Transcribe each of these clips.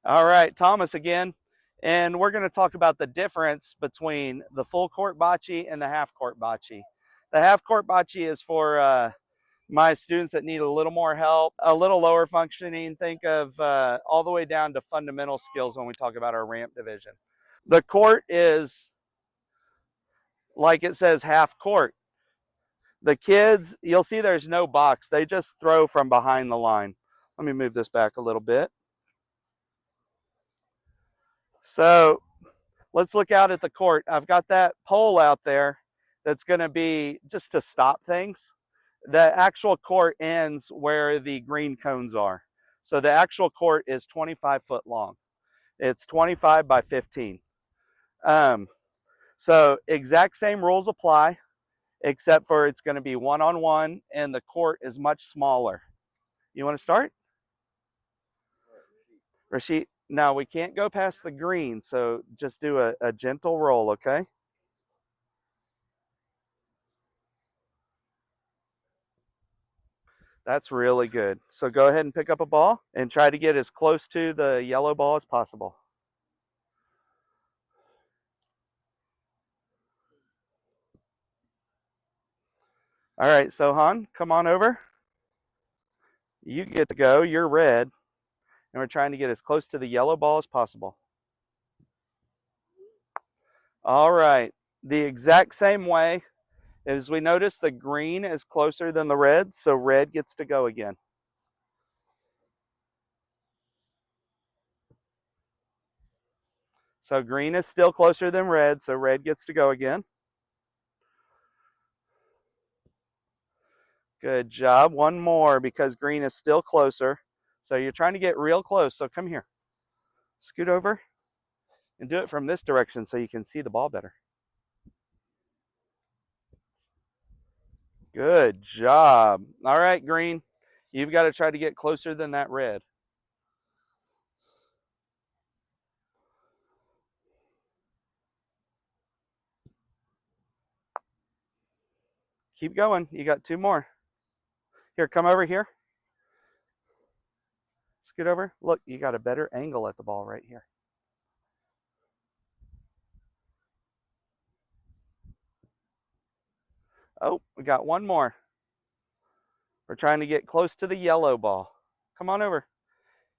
All right, Thomas again. And we're going to talk about the difference between the full court bocce and the half court bocce. The half court bocce is for my students that need a little more help, a little lower functioning. Think of all the way down to fundamental skills when we talk about our ramp division. The court is, like it says, half court. The kids, you'll see there's no box. They just throw from behind the line. Let me move this back a little bit. So let's look out at the court. I've got that pole out there that's going to be just to stop things. The actual court ends where the green cones are. So the actual court is 25 foot long. It's 25 by 15. So exact same rules apply, except for it's going to be one-on-one and the court is much smaller. You want to start? Rashid, now we can't go past the green, so just do a gentle roll, okay? That's really good. So go ahead and pick up a ball and try to get as close to the yellow ball as possible. All right, Sohan, come on over. You get to go. You're red. And we're trying to get as close to the yellow ball as possible. All right. The exact same way as we notice the green is closer than the red, so red gets to go again. So green is still closer than red, so red gets to go again. Good job. One more because green is still closer. So you're trying to get real close. So come here. Scoot over and do it from this direction so you can see the ball better. Good job. All right, green. You've got to try to get closer than that red. Keep going. You got two more. Here, come over here. Scoot over. Look, you got a better angle at the ball right here. Oh, we got one more. We're trying to get close to the yellow ball. Come on over.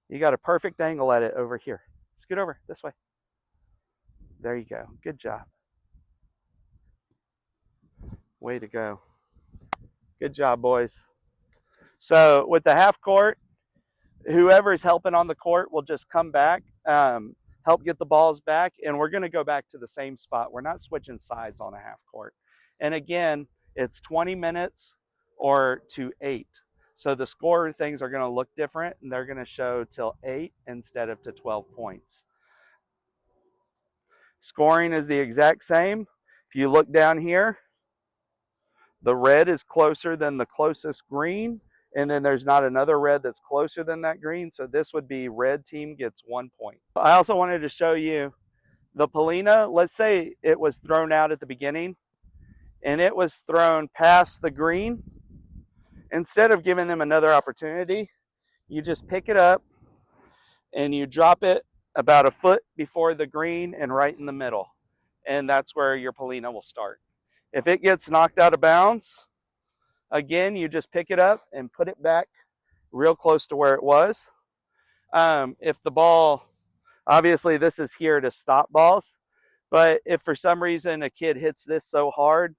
You got a perfect angle at it over here. Scoot over this way. There you go. Good job. Way to go. Good job, boys. So with the half court, whoever is helping on the court will just come back, help get the balls back, and we're going to go back to the same spot. We're not switching sides on a half court. And again, it's 20 minutes or to 8. So the score things are going to look different, and they're going to show till 8 instead of to 12 points. Scoring is the exact same. If you look down here, the red is closer than the closest green, and then there's not another red that's closer than that green, so this would be red team gets 1 point. I also wanted to show you the Polina. Let's say it was thrown out at the beginning, and it was thrown past the green. Instead of giving them another opportunity, you just pick it up and you drop it about a foot before the green and right in the middle, and that's where your Polina will start. If it gets knocked out of bounds, again, you just pick it up and put it back real close to where it was. If the ball, obviously this is here to stop balls, but if for some reason a kid hits this so hard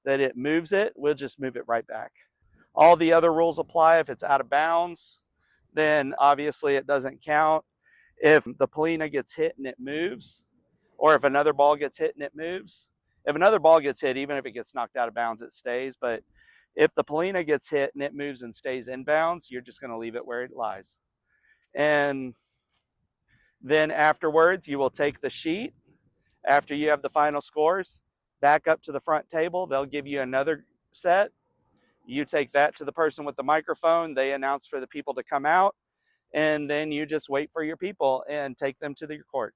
that it moves it, we'll just move it right back. All the other rules apply. If it's out of bounds, then obviously it doesn't count. If the Polina gets hit and it moves, or if another ball gets hit and it moves, if another ball gets hit, even if it gets knocked out of bounds, it stays. But if the Polina gets hit and it moves and stays in bounds, you're just going to leave it where it lies. And then afterwards, you will take the sheet after you have the final scores back up to the front table. They'll give you another set. You take that to the person with the microphone. They announce for the people to come out, and then you just wait for your people and take them to your court.